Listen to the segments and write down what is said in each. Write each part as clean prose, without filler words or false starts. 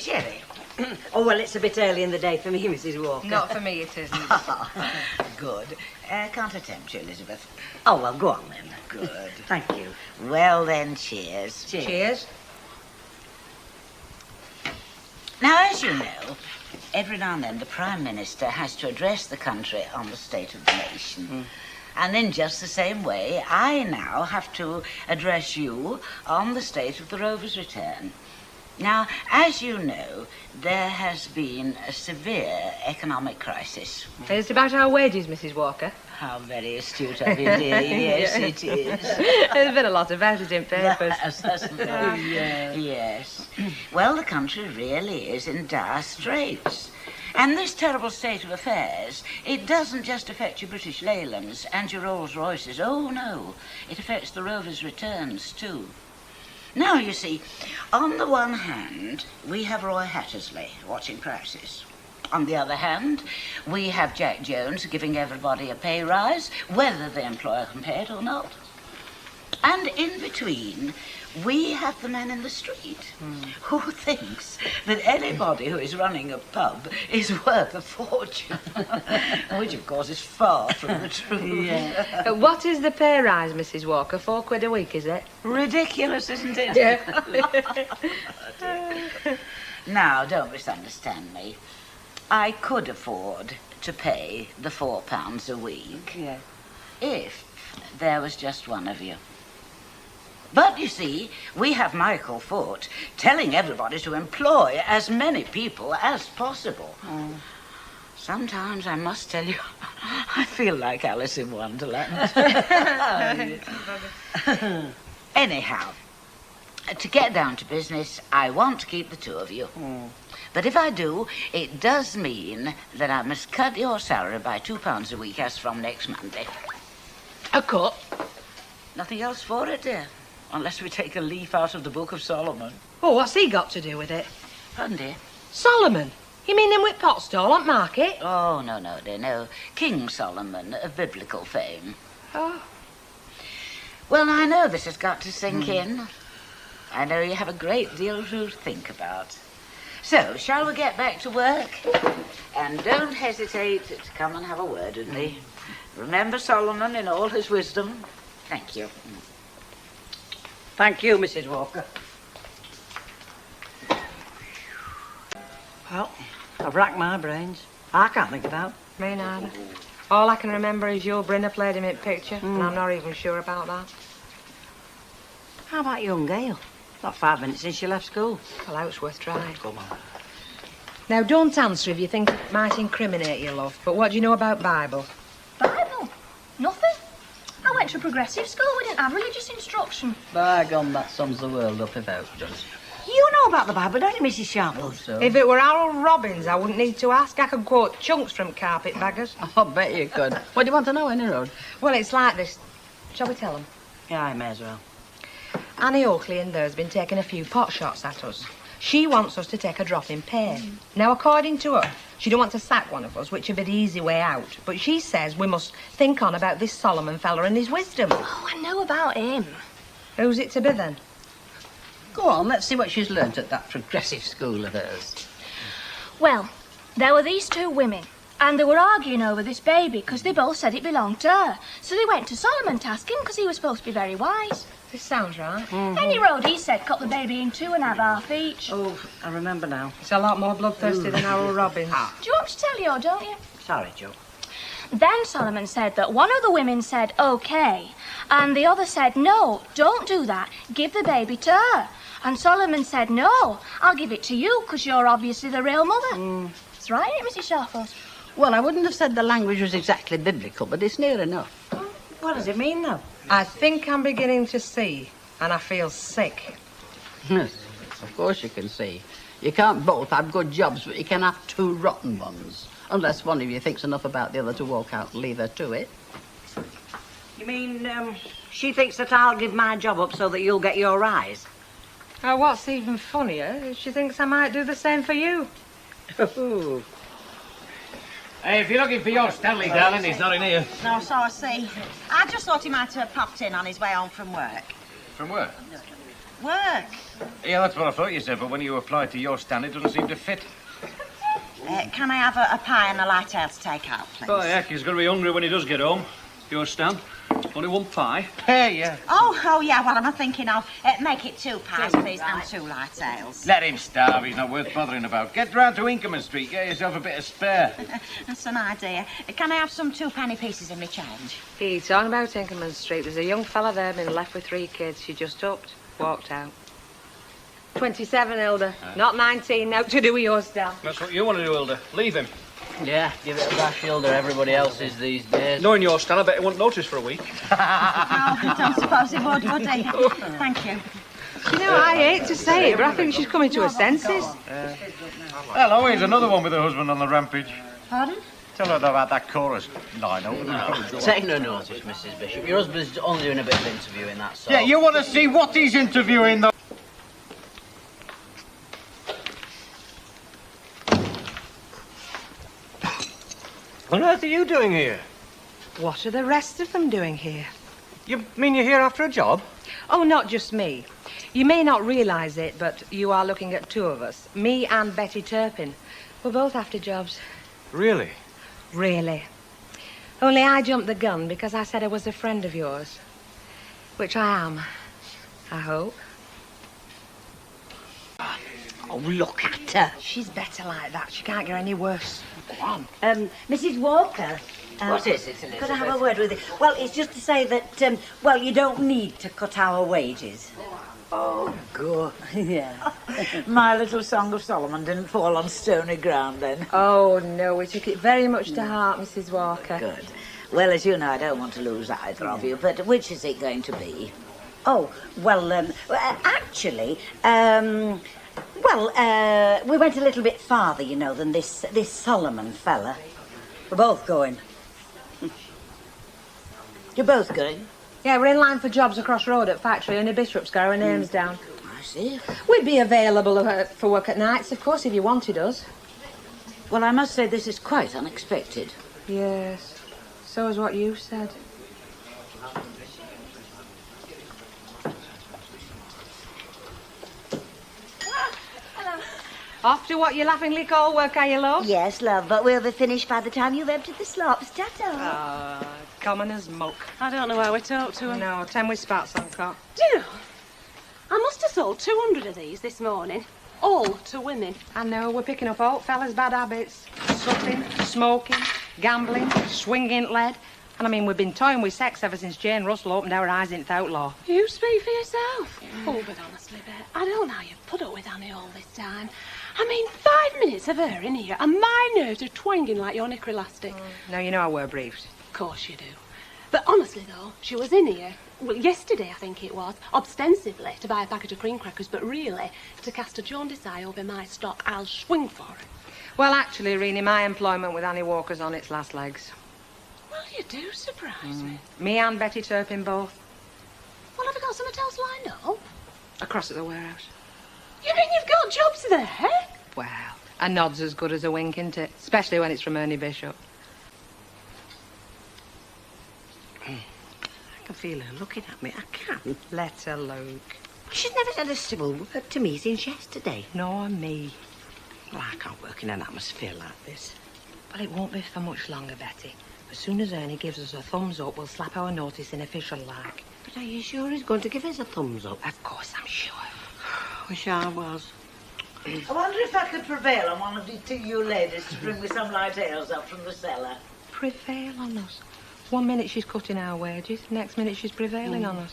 sherry? Oh, well, it's a bit early in the day for me, Mrs. Walker. Not for me, it isn't. Good. Can't I tempt you, Elizabeth? Oh, well, go on then. Good. Thank you. Well then, cheers. Cheers. Now, as you know, every now and then the Prime Minister has to address the country on the state of the nation. And in just the same way, I now have to address you on the state of the Rover's return. Now, as you know, there has been a severe economic crisis. It's about our wages, Mrs. Walker. How very astute of you, dear. Yes, it is. There's been a lot about it in papers. Yes. Well, the country really is in dire straits. And this terrible state of affairs, it doesn't just affect your British Leylands and your Rolls Royces. Oh, no. It affects the Rover's returns, too. Now, you see, on the one hand, we have Roy Hattersley watching prices. On the other hand, we have Jack Jones giving everybody a pay rise, whether the employer can pay it or not. And in between, we have the man in the street who thinks that anybody who is running a pub is worth a fortune, which, of course, is far from the truth. Yeah. What is the pay rise, Mrs. Walker? £4 a week, is it? Ridiculous, isn't it? Yeah. Now, don't misunderstand me. I could afford to pay the £4 a week if there was just one of you. But, you see, we have Michael Foote telling everybody to employ as many people as possible. Sometimes, I must tell you, I feel like Alice in Wonderland. Anyhow, to get down to business, I want to keep the two of you. But if I do, it does mean that I must cut your salary by £2 a week as from next Monday. A cut? Nothing else for it, dear. Unless we take a leaf out of the Book of Solomon. Oh, what's he got to do with it? Pardon, dear? Solomon? You mean him with pot stall on market? Oh, no, dear, no. King Solomon of biblical fame. Oh. Well, I know this has got to sink in. I know you have a great deal to think about. So, shall we get back to work? And don't hesitate to come and have a word with me. Remember Solomon in all his wisdom. Thank you. Thank you, Mrs. Walker. Well, I've racked my brains. I can't think it out. Me neither. All I can remember is your Brynner played him in picture, and I'm not even sure about that. How about young Gail? Not 5 minutes since she left school. Well, it's worth trying. Come on. Now, don't answer if you think it might incriminate you, love, but what do you know about Bible? Bible? Nothing. I went to a progressive school. We didn't have religious instruction. By gone, that sums the world up if out does. You know about the Bible, don't you, Mrs. Sharples? So. If it were Harold Robbins, I wouldn't need to ask. I could quote chunks from Carpetbaggers. I bet you could. What do you want to know, Annie Rose? Well, it's like this. Shall we tell them? Yeah, I may as well. Annie Oakley in there's been taking a few pot shots at us. She wants us to take a drop in pay. Now, according to her, she don't want to sack one of us, which would be the easy way out. But she says we must think on about this Solomon fella and his wisdom. Oh, I know about him. Who's it to be then? Go on, let's see what she's learnt at that progressive school of hers. Well, there were these two women, and they were arguing over this baby because they both said it belonged to her. So they went to Solomon to ask him because he was supposed to be very wise. This sounds right. Any road, he said, cut the baby in two and have half each. Oh, I remember now. It's a lot more bloodthirsty than Harold Robbins. Do you want me to tell you, or don't you? Sorry, Joe. Then Solomon said that one of the women said, OK, and the other said, no, don't do that. Give the baby to her. And Solomon said, no, I'll give it to you because you're obviously the real mother. That's right, isn't it, Mrs. Sharples? Well, I wouldn't have said the language was exactly biblical, but it's near enough. What does it mean, though? I think I'm beginning to see, and I feel sick. Yes, of course you can see. You can't both have good jobs, but you can have two rotten ones. Unless one of you thinks enough about the other to walk out and leave her to it. You mean, she thinks that I'll give my job up so that you'll get your rise? Oh, what's even funnier is she thinks I might do the same for you. Ooh. Hey, if you're looking for your Stanley, darling, he's not in here. No, so I see. I just thought he might have popped in on his way home from work. From where? Work. Yeah, that's what I thought you said, but when you apply to your stand, it doesn't seem to fit. Can I have a pie and a light ale to take out, please? Oh, heck, he's going to be hungry when he does get home. Your stand. Only one pie. Hey, yeah. Oh, yeah, what am I thinking of? Make it 2 pies, please, and 2 light ales. Let him starve. He's not worth bothering about. Get round to Inkerman Street. Get yourself a bit of spare. That's an idea. Can I have some 2-penny pieces in my change? He's talking about Inkerman Street. There's a young fella there been left with 3 kids. She just upped, walked out. 27, Hilda. Not 19. Now to do with your stuff. That's what you want to do, Hilda. Leave him. Yeah, give it a bash, Hilda. Everybody else is these days. Knowing your stand, I bet he won't notice for a week. Oh, I don't suppose it would he? Thank you. You know, I hate to say it, but I think she's coming to her senses. Hello, here's another one with her husband on the rampage. Pardon? Tell her about that chorus line over there. Take no notice, Mrs. Bishop. Your husband's only doing a bit of interviewing, that's all. Yeah, you want to see what he's interviewing, though? What on earth are you doing here? What are the rest of them doing here? You mean you're here after a job? Oh, not just me. You may not realise it, but you are looking at 2 of us. Me and Betty Turpin. We're both after jobs. Really? Really. Only I jumped the gun because I said I was a friend of yours. Which I am. I hope. Oh, look at her. She's better like that. She can't get any worse. Go on. Mrs. Walker. What is it, Elizabeth? Could I have a word with you? Well, it's just to say that, well, you don't need to cut our wages. Oh, good. Yeah. My little Song of Solomon didn't fall on stony ground then. Oh, no, we took it very much to heart, Mrs. Walker. Good. Well, as you know, I don't want to lose either of you, but which is it going to be? Oh, well, actually, we went a little bit farther, you know, than this Solomon fella. We're both going. You're both going? Yeah, we're in line for jobs across road at factory, only Bishop's got our names down. I see. We'd be available for work at nights, of course, if you wanted us. Well, I must say this is quite unexpected. Yes, so is what you said. Off to what you laughingly call work, are you, love? Yes, love, but we'll be finished by the time you've emptied the slops. Ta-ta. Common as muck. I don't know how we talk to her. No, 10 with spats on cock. Do you know, I must have sold 200 of these this morning. All to women. I know, we're picking up old fellas' bad habits. Supping, smoking, gambling, swinging lead. And I mean, we've been toying with sex ever since Jane Russell opened our eyes into outlaw. You speak for yourself. Oh, but honestly, Bet, I don't know how you've put up with Annie all this time. I mean, 5 minutes of her in here, and my nerves are twanging like your knicker elastic. No, you know I were briefed. Of course you do. But honestly, though, she was in here, well, yesterday, I think it was, ostensibly to buy a packet of cream crackers, but really to cast a jaundice eye over my stock. I'll swing for it. Well, actually, Reenie, my employment with Annie Walker's on its last legs. Well, you do surprise me. Me and Betty Turpin both. Well, have you got something else lined up? Across at the warehouse. You mean you've got jobs there? Well, a nod's as good as a wink, isn't it? Especially when it's from Ernie Bishop. I can feel her looking at me. I can. Let her look. She's never said a civil word to me since yesterday. Nor me. Well, I can't work in an atmosphere like this. Well, it won't be for much longer, Betty. As soon as Ernie gives us a thumbs up, we'll slap our notice in official like. But are you sure he's going to give us a thumbs up? Of course, I'm sure. Wish I was. I wonder if I could prevail on one of the 2 you ladies to bring me some light ales up from the cellar. Prevail on us. 1 minute she's cutting our wages, next minute she's prevailing on us.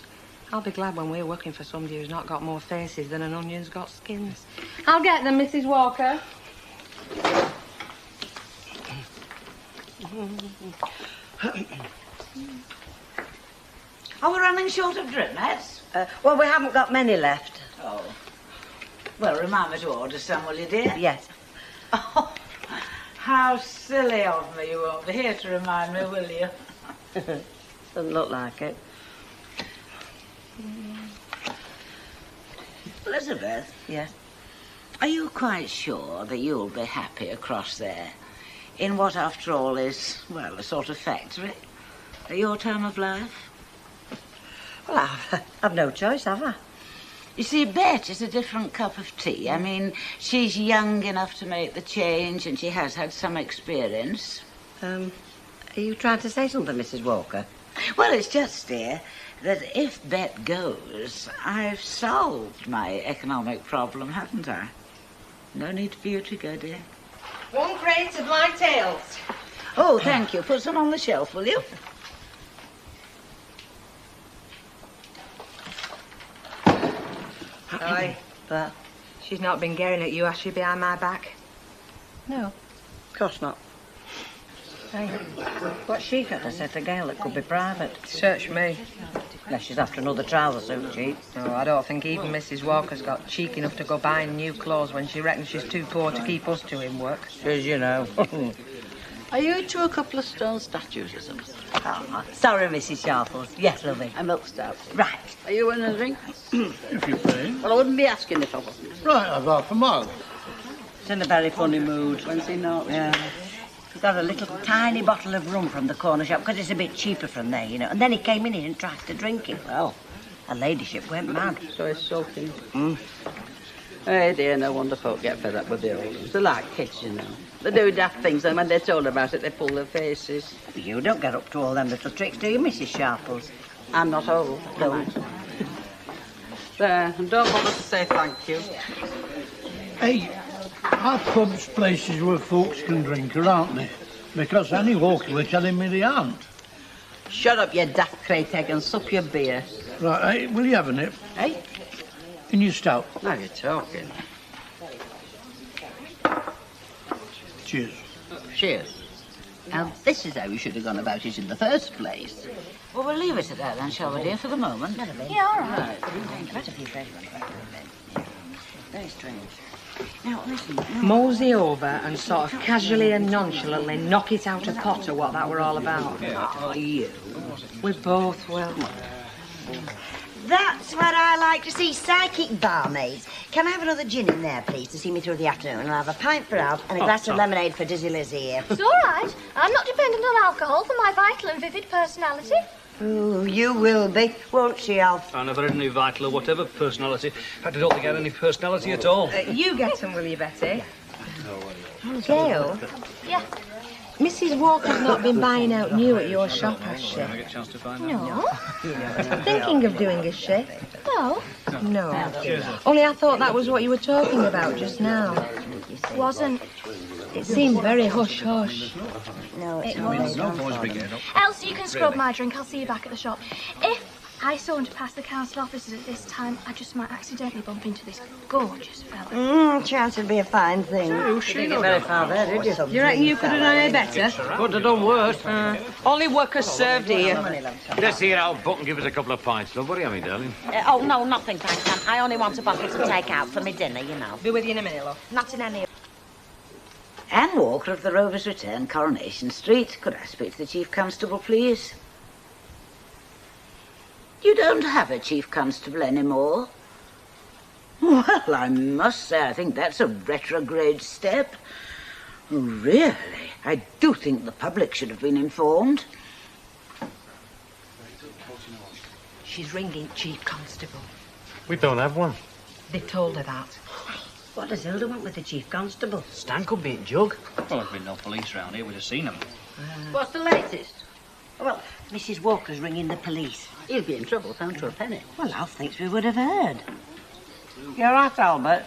I'll be glad when we're working for somebody who's not got more faces than an onion's got skins. I'll get them, Mrs. Walker. Are we running short of driblets? Well, we haven't got many left. Oh. Well, remind me to order some, will you, dear? Yes. Oh, how silly of me. You won't be here to remind me, will you? Doesn't look like it. Elizabeth, Yes. are you quite sure that you'll be happy across there? In what, after all, is, well, a sort of factory? At your time of life? Well, I've no choice, have I? You see, Bet is a different cup of tea. I mean, she's young enough to make the change and she has had some experience. Are you trying to say something, Mrs. Walker? Well, it's just, dear, that if Bet goes, I've solved my economic problem, haven't I? No need for you to go, dear. 1 crate of light tails. Oh, thank you. Put some on the shelf, will you? Aye, but she's not been getting at you, has she, behind my back? No, of course not. Hey, what's she got to say to Gail that could be private? Search me. Unless she's after another trouser suit cheap. No, I don't think even Mrs. Walker's got cheek enough to go buying new clothes when she reckons she's too poor to keep us doing work. As you know. Are you two a couple of stone statues or something? Oh, sorry, Mrs. Sharples. Yes, lovey. A milk stout. Right. Are you in a drink? If you please. Well, I wouldn't be asking if I wasn't. Right, I've half a mug. It's in a very funny mood. When's he not? Yeah. He got a little tiny bottle of rum from the corner shop because it's a bit cheaper from there, you know. And then he came in here and tried to drink it. Well, her ladyship went mad. So he's soaking. Hey, dear, no wonder folk get fed up with the old ones. They're like kids, you know. They do daft things, and when they're told about it, they pull their faces. You don't get up to all them little tricks, do you, Mrs. Sharples? I'm not old, don't. There, and don't bother to say thank you. Hey, our pub's places where folks can drink her, aren't they? Because Annie Walker were telling me they aren't. Shut up, you daft crate egg, and sup your beer. Right, hey, will you have a nip? Hey? In your stout. Now you're talking. Cheers. Cheers. Now, this is how you should have gone about it in the first place. Well, we'll leave it at that then, shall we, dear, for the moment? Yeah, all right. Very strange. Now, listen. Mosey over and sort of casually and nonchalantly knock it out of pot or what that were all about. Oh, you. We both will. That's what I like to see, psychic barmaids. Can I have another gin in there, please, to see me through the afternoon? And I'll have a pint for Alf and a glass of lemonade for Dizzy Lizzie here. It's all right. I'm not dependent on alcohol for my vital and vivid personality. Ooh, you will be, won't she, Alf? I never had any vital or whatever personality. In fact, I don't think I had any personality at all. You get them, will you, Betty? Gail, Yeah. Mrs. Walker's not been buying out new at your shop, has she? I get a chance to find out. No. Thinking of doing, is she? No. No. Only I thought that was what you were talking about just now. Wasn't. It seemed very hush-hush. no, it's It not. was. No boys brigade. Elsie, you can scrub my drink. I'll see you back at the shop. If I saunter past the council offices at this time, I just might accidentally bump into this gorgeous fella. Chance would be a fine thing. You didn't get very far there, did you? You reckon you could have done any better? Could have done worse. Only workers served here. Let's see our book and give us a couple of pints, love. What do you have, me, darling? Oh, no, nothing, thanks, Sam. I only want a bottle to take out for my dinner, you know. Be with you in a minute, love. Not in any... Anne Walker of the Rovers Return, Coronation Street. Could I speak to the Chief Constable, please? You don't have a Chief Constable anymore? Well, I must say, I think that's a retrograde step. Really, I do think the public should have been informed. She's ringing Chief Constable. We don't have one. They told her that. What does Hilda want with the Chief Constable? Stan could be at Jug. Well, there's been no police round here. We'd have seen them. What's the latest? Well, Mrs. Walker's ringing the police. He'll be in trouble, down to a penny. Well, Alf thinks we would have heard. You all right, Albert?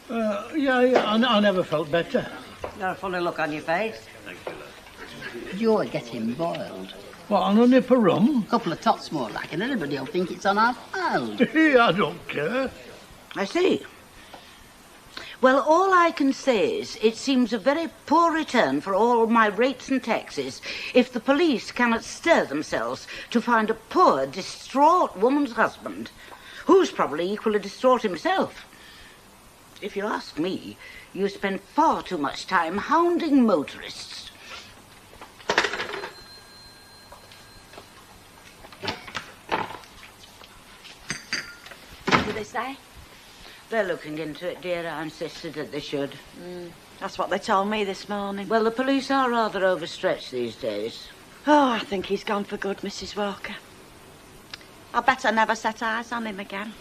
Yeah, I never felt better. Got a funny look on your face. You're getting boiled. What, on a nip of rum? A couple of tots more like, and everybody will think it's on our file. I don't care. I see. Well, all I can say is it seems a very poor return for all my rates and taxes if the police cannot stir themselves to find a poor, distraught woman's husband, who's probably equally distraught himself. If you ask me, you spend far too much time hounding motorists. What did they say? They're looking into it, dear. I insisted that they should. That's what they told me this morning. Well, the police are rather overstretched these days. Oh, I think he's gone for good, Mrs. Walker. I bet I never set eyes on him again.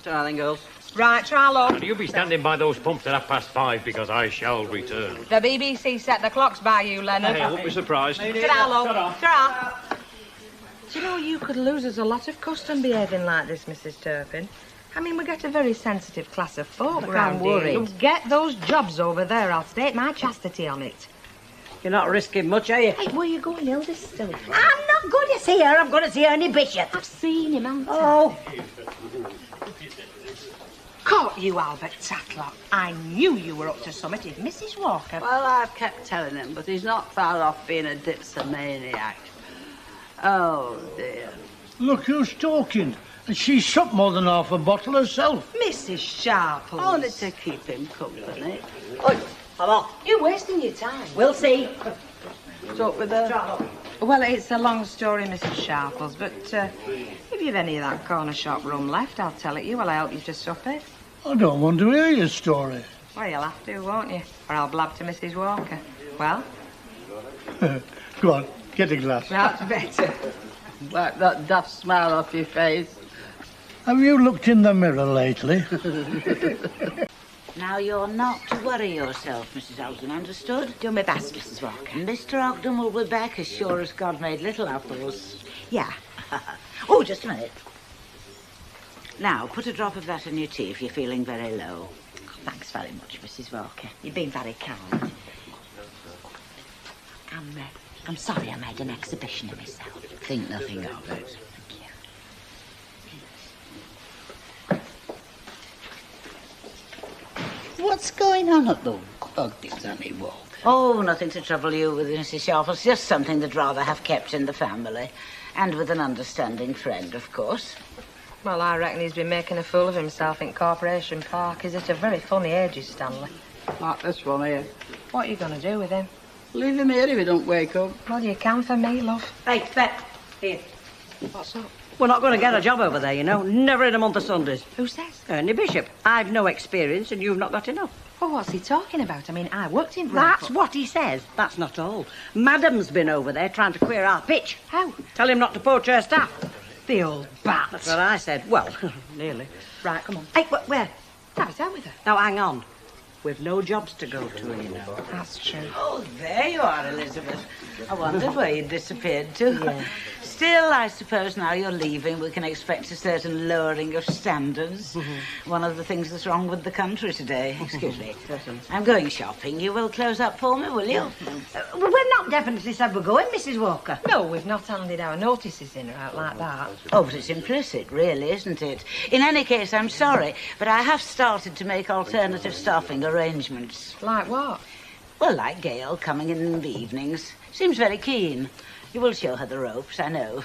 darling girls. Right, try look. And you be standing by those pumps at 5:30 because I shall return. The BBC set the clocks by you, Leonard. Hey, I won't be surprised. Ta-ra, love. Ta-ra. Do you know you could lose us a lot of custom behaving like this, Mrs. Turpin? I mean, we get a very sensitive class of folk round here. You get those jobs over there, I'll stake my chastity on it. You're not risking much, are you? Hey, where are you going, Hilda? Silly. I'm not going to see her. I'm going to see Ernie Bishop. I've seen him, haven't I? Oh. Caught you, Albert Tatlock. I knew you were up to something, if Mrs. Walker. Well, I've kept telling him, but he's not far off being a dipsomaniac. Oh, dear. Look who's talking. And she shot more than half a bottle herself. Mrs. Sharples. Only to keep him company. Oi, come on. You're wasting your time. We'll see. Talk with her. Well, it's a long story, Mrs. Sharples, but if you've any of that corner shop rum left, I'll tell it you while I help you to sup it. I don't want to hear your story. Well, you'll have to, won't you? Or I'll blab to Mrs. Walker. Well? Go on, get a glass. That's better. Wipe that daft smile off your face. Have you looked in the mirror lately? Now, you're not to worry yourself, Mrs. Ogden, understood? Do my best, Mrs. Walker. Mr. Ogden will be back as sure as God made little apples. Yeah. Oh, just a minute. Now, put a drop of that in your tea if you're feeling very low. Thanks very much, Mrs. Walker. You've been very kind. I'm sorry I made an exhibition of myself. Think nothing of it. What's going on at the Ogden's, Annie Walker? Oh, nothing to trouble you with, Mrs. Sharples. Just something they'd rather have kept in the family. And with an understanding friend, of course. Well, I reckon he's been making a fool of himself in Corporation Park. He's at a very funny age, is Stanley. Like this one here. What are you going to do with him? Leave him here if he don't wake up. Well, you can for me, love. Hey, Bet, here. What's up? We're not going to get a job over there, you know. Never in a month of Sundays. Who says? Ernie Bishop. I've no experience and you've not got enough. Well, what's he talking about? I mean, I worked in That's what he says. That's not all. Madam's been over there trying to queer our pitch. How? Tell him not to poach her staff. The old bat. That's what I said. Well, nearly. Right, come on. Hey, where? Have it out with her. Now, hang on. We've no jobs to go to, you know. That's true. Oh, there you are, Elizabeth. I wondered where you'd disappeared to. Yeah. Still, I suppose now you're leaving, we can expect a certain lowering of standards. One of the things that's wrong with the country today. Excuse me. I'm going shopping. You will close up for me, will you? We've not definitely said we're going, Mrs. Walker. No, we've not handed our notices in or out like that. Oh, but it's implicit, really, isn't it? In any case, I'm sorry, but I have started to make alternative staffing arrangements. Like what? Well, like Gail coming in the evenings. Seems very keen. You will show her the ropes, I know.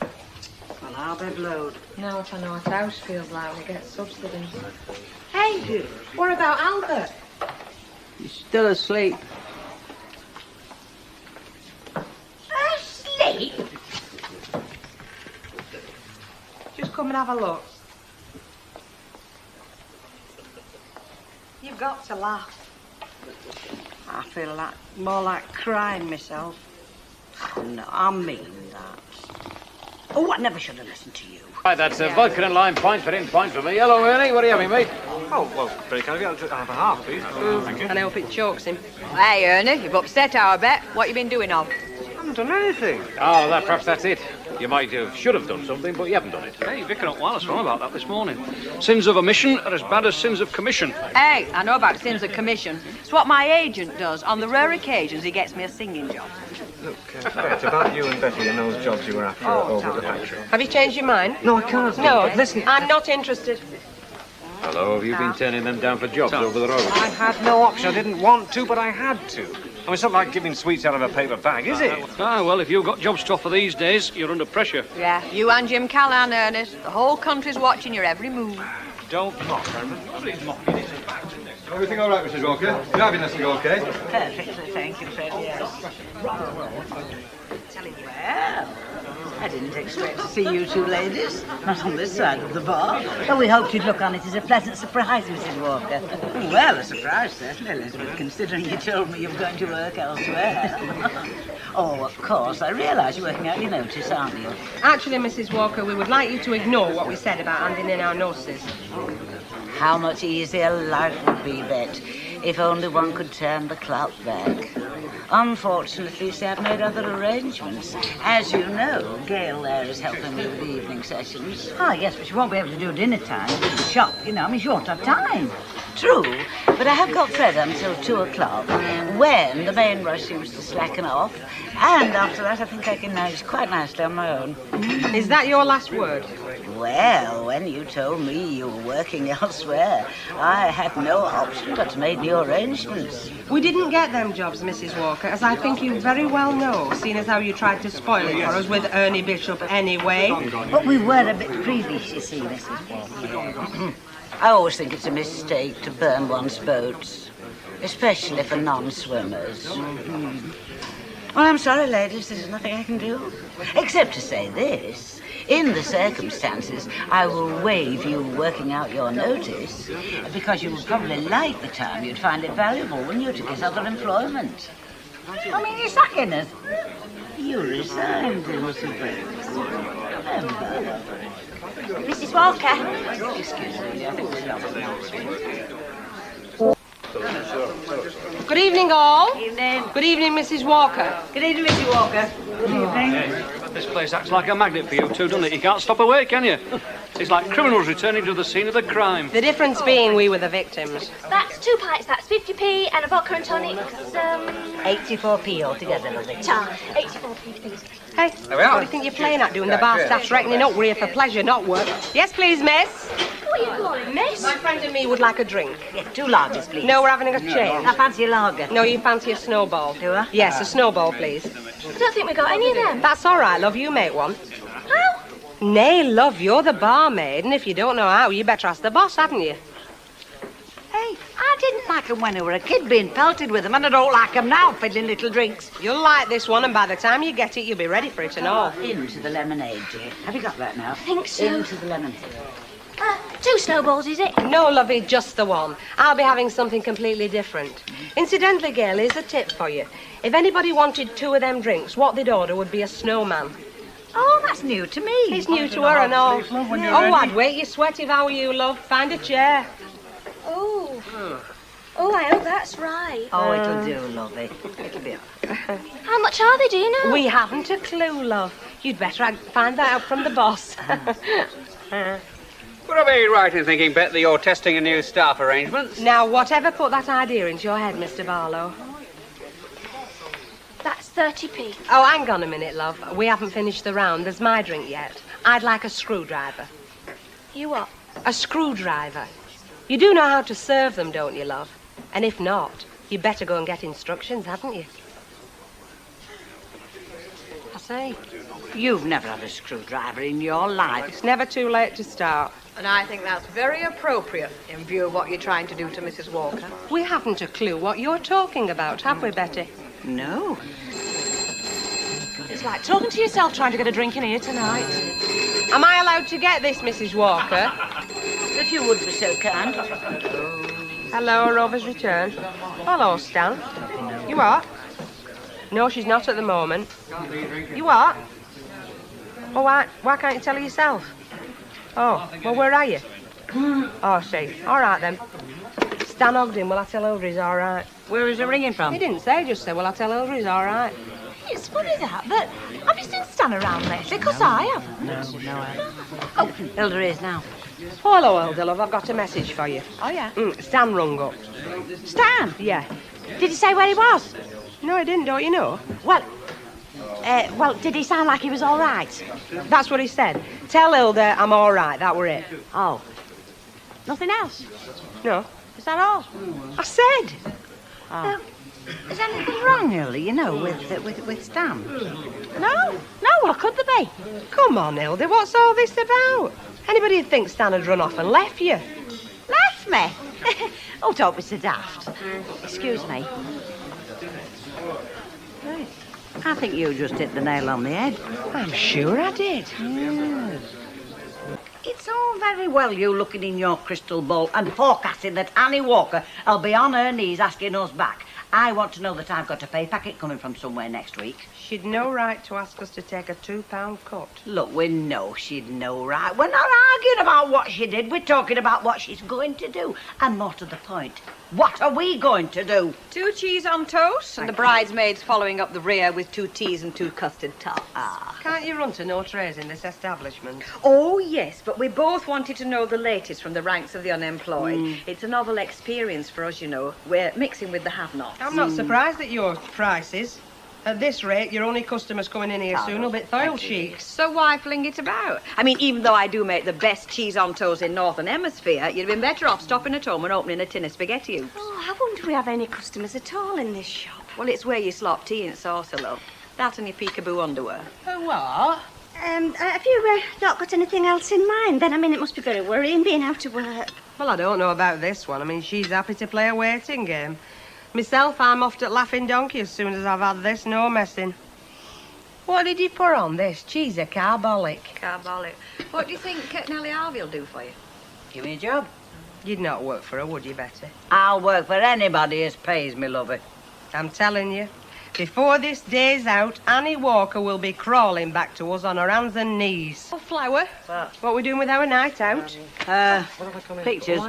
Well, I'll be blowed. Now what I know what house feels like when it gets subsidies. Hey, what about Albert? He's still asleep. Asleep? Just come and have a look. You've got to laugh. I feel like more like crying myself. Oh, no, I mean that. Oh, I never should have listened to you. Right, that's a vodka and lime pint for him, pint for me. Hello, Ernie. What are you having, mate? Oh, well, very kind of you. I'll have a half, please. Thank you. And I hope it chokes him. Hey, Ernie, you've upset our bet. What you been doing of? I haven't done anything. Oh, perhaps that's it. You might have, should have done something, but you haven't done it. Hey, Vicar don't want us wrong about that this morning. Sins of omission are as bad as sins of commission. Hey, I know about sins of commission. It's what my agent does. On the rare occasions he gets me a singing job. Look, Bet, about you and Betty and those jobs you were after over at the factory. Have you changed your mind? No, I can't. No, listen, I'm not interested. Hello, have you been turning them down for jobs over the road? I had no option. I didn't want to, but I had to. I mean, it's not like giving sweets out of a paper bag, is it? Ah, well, if you've got jobs to offer these days, you're under pressure. Yeah, you and Jim Callahan, Ernest. The whole country's watching your every move. Don't mock, Herman. Nobody's mocking it. Everything all right, Mrs. Walker? Driving this thing okay? Perfectly, thank you, Fred, yes. Tell him Well, I didn't expect to see you two ladies, not on this side of the bar. Well, we hoped you'd look on it as a pleasant surprise, Mrs. Walker. Well, a surprise, certainly, Elizabeth, considering you told me you were going to work elsewhere. Oh, of course, I realise you're working out your notice, aren't you? Actually, Mrs. Walker, we would like you to ignore what we said about handing in our notices. How much easier life would be, Bet, if only one could turn the clock back. Unfortunately, see, I've made other arrangements. As you know, Gail there is helping me with the evening sessions. Ah, yes, but she won't be able to do dinner time at the shop, you know. I mean, she won't have time. True, but I have got Fred until 2 o'clock, when the main rush seems to slacken off, and after that I think I can manage quite nicely on my own. Is that your last word? Well, when you told me you were working elsewhere, I had no option but to make new arrangements. We didn't get them jobs, Mrs. Walker, as I think you very well know, seeing as how you tried to spoil it for us with Ernie Bishop anyway. But we were a bit previous, you see, Mrs. Walker. I always think it's a mistake to burn one's boats, especially for non-swimmers. Well, I'm sorry, ladies, there's nothing I can do, except to say this. In the circumstances, I will waive you working out your notice, because you would probably like the time. You'd find it valuable, wouldn't you, to get other employment? I mean, you're sacking us. You resigned, Elizabeth. Remember. Mrs. Walker. Excuse me, I think Good evening, all. Evening. Good evening, Mrs. Walker. Good evening, Mrs. Walker. Good evening. This place acts like a magnet for you two, doesn't it? You can't stop away, can you? It's like criminals returning to the scene of the crime. The difference being we were the victims. That's 2 pints, that's 50p, and a vodka and tonic, 84p altogether, lovely. 84p, please. Hey, what do you think you're playing at, doing the bar staff's reckoning up? We're here for pleasure, not work. Yes, please, miss. What are you calling, miss? My friend and me would like a drink. Yeah, 2 lagers, please. No, we're having a change. I fancy a lager. No, you fancy a snowball. Do I? Yes, a snowball, please. I don't think we got any of them. That's all right, love. You make one. How? Nay, love, you're the barmaid, and if you don't know how, you better ask the boss, haven't you? Hey, I didn't like them when I were a kid, being pelted with them, and I don't like them now, fiddling little drinks. You'll like this one, and by the time you get it, you'll be ready for it and all. Into the lemonade, dear. Have you got that now? I think so. Into the lemonade. 2 snowballs, is it? No, lovey, just the one. I'll be having something completely different. Incidentally, Gail, here's a tip for you. If anybody wanted 2 of them drinks, what they'd order would be a snowman. Oh, that's new to me. It's new to her and all. Oh, I'd wait. You're sweaty, if I were you, love. Find a chair. Oh. Oh, I hope that's right. Oh, it'll do, lovey. It'll be all right. How much are they, do you know? We haven't a clue, love. You'd better find that out from the boss. Would I be right in thinking, Bet, that you're testing a new staff arrangements? Now, whatever put that idea into your head, Mr. Barlow? That's 30p. Oh, hang on a minute, love. We haven't finished the round. There's my drink yet. I'd like a screwdriver. You what? A screwdriver. You do know how to serve them, don't you, love? And if not, you'd better go and get instructions, hadn't you? I say. You've never had a screwdriver in your life. It's never too late to start. And I think that's very appropriate in view of what you're trying to do to Mrs. Walker. We haven't a clue what you're talking about, have we, Betty? No. It's like talking to yourself trying to get a drink in here tonight. Am I allowed to get this, Mrs. Walker? If you would be so kind. Hello, Rover's return. Hello, Stan. You what? No, she's not at the moment. You what? Oh, why can't you tell her yourself? Oh, well, where are you? Oh, see. All right, then. Stan Ogden, will I tell Hilda he's all right? Where is it ringing from? He didn't say, just said, well, I'll tell Hilda he's all right. It's funny that have you seen Stan around lately? Because I haven't. No, I haven't. Oh, Hilda is now. Oh, hello, Hilda, love. I've got a message for you. Oh, yeah? Stan rung up. Stan? Yeah. Did he say where he was? No, he didn't, don't you know? Well, did he sound like he was all right? That's what he said. Tell Hilda I'm all right, that were it. Oh. Nothing else? No. Is that all? I said. Oh. Is anything wrong, Hilda, you know, with Stan? No, what could there be? Come on, Hilda, what's all this about? Anybody would think Stan had run off and left you. Left me? Oh, don't be so daft. Excuse me. Hey, I think you just hit the nail on the head. I'm sure I did. Yes. It's all very well you looking in your crystal ball and forecasting that Annie Walker will be on her knees asking us back. I want to know that I've got a pay packet coming from somewhere next week. She'd no right to ask us to take a £2 cut. Look, we know she'd no right. We're not arguing about what she did. We're talking about what she's going to do. And more to the point, what are we going to do? 2 cheese on toast, and the bridesmaids following up the rear with 2 teas and 2 custard tarts. Can't you run to no trays in this establishment? Oh, yes, but we both wanted to know the latest from the ranks of the unemployed. It's a novel experience for us, you know. We're mixing with the have-nots. I'm not surprised at your prices. At this rate, your only customers coming in here soon will be foil sheiks. So why fling it about? I mean, even though I do make the best cheese on toast in Northern Hemisphere, you'd have been better off stopping at home and opening a tin of spaghetti hoops. Oh, I wonder if we have any customers at all in this shop. Well, it's where you slop tea and saucer, love. That and your peekaboo underwear. What? Have you not got anything else in mind then? I mean, it must be very worrying being out of work. Well, I don't know about this one. I mean, she's happy to play a waiting game. Myself, I'm off to Laughing Donkey as soon as I've had this, no messing. What did you put on this? Cheese or carbolic? Carbolic. What do you think Nellie Harvey will do for you? Give me a job. You'd not work for her, would you, Betty? I'll work for anybody as pays me, lovey. I'm telling you, before this day's out, Annie Walker will be crawling back to us on her hands and knees. Oh, Flower. What are we doing with our night out? Pictures.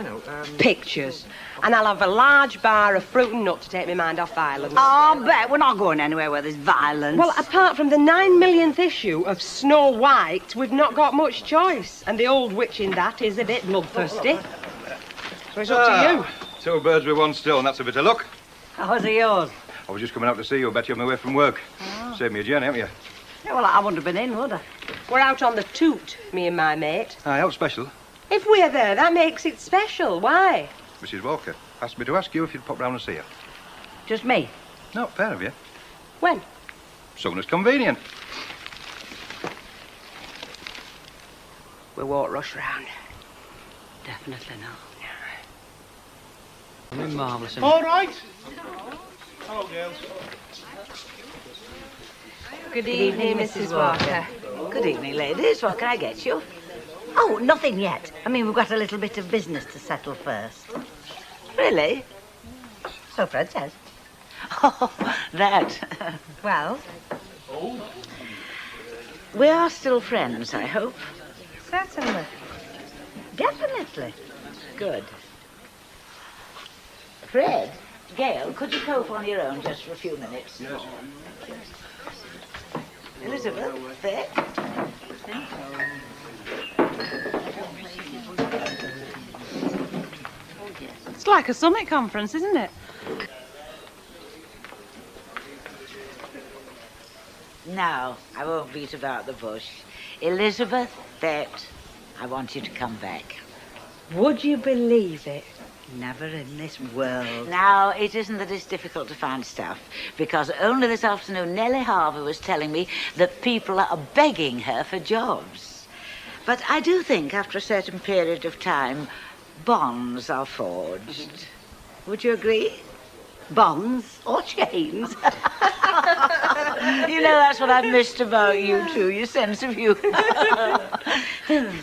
Pictures. And I'll have a large bar of fruit and nut to take my mind off violence. I'll bet we're not going anywhere where there's violence. Well, apart from the 9 millionth issue of Snow White, we've not got much choice. And the old witch in that is a bit bloodthirsty. So it's up to you. 2 birds with 1 stone, that's a bit of luck. How's it yours? I was just coming out to see you, Betty, on my way from work. Saved me a journey, haven't you? Yeah, well, I wouldn't have been in, would I? We're out on the toot, me and my mate. Aye, out special. If we're there, that makes it special. Why? Mrs. Walker asked me to ask you if you'd pop round and see her. Just me? No, fair of you. When? Soon as convenient. We won't rush round. Definitely not. Marvellous. All right. Hello, girls. Good evening, Mrs. Walker. Good evening, ladies. What can I get you? Oh, nothing yet. I mean, we've got a little bit of business to settle first. Really? So Fred says. Oh, that. Well? We are still friends, I hope. Certainly. Definitely. Good. Fred, Gail, could you cope on your own just for a few minutes? Yes. Elizabeth, there. It's like a summit conference, isn't it? Now, I won't beat about the bush. Elizabeth, that I want you to come back. Would you believe it? Never in this world. Now, it isn't that it's difficult to find stuff, because only this afternoon Nellie Harvey was telling me that people are begging her for jobs. But I do think after a certain period of time, bonds are forged. Would you agree? Bonds or chains? You know, that's what I've missed about you two, your sense of humour.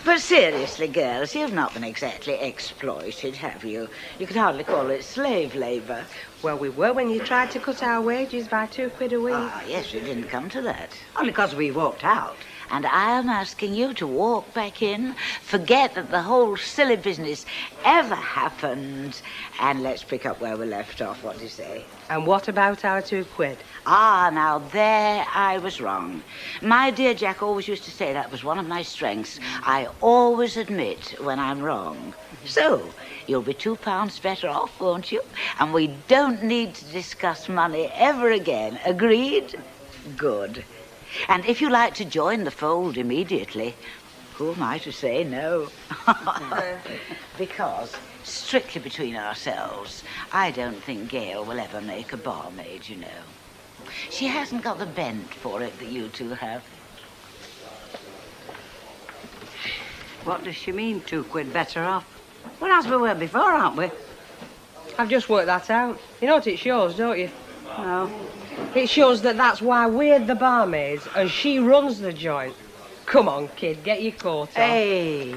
But seriously, girls, you've not been exactly exploited, have you? You could hardly call it slave labour. Well, we were when you tried to cut our wages by £2 a week. Ah, yes, we didn't come to that. Only because we walked out. And I am asking you to walk back in, forget that the whole silly business ever happened, and let's pick up where we left off. What do you say? And what about our £2? Ah, now there I was wrong. My dear Jack always used to say that was one of my strengths. I always admit when I'm wrong. So, you'll be £2 better off, won't you? And we don't need to discuss money ever again. Agreed? Good. And if you like to join the fold immediately, who am I to say no? Because, strictly between ourselves, I don't think Gail will ever make a barmaid, you know. She hasn't got the bent for it that you two have. What does she mean, £2 better off? Well, as we were before, aren't we? I've just worked that out. You know what it shows, don't you? No. It shows that that's why we're the barmaids and she runs the joint. Come on, kid, get your coat on. Hey,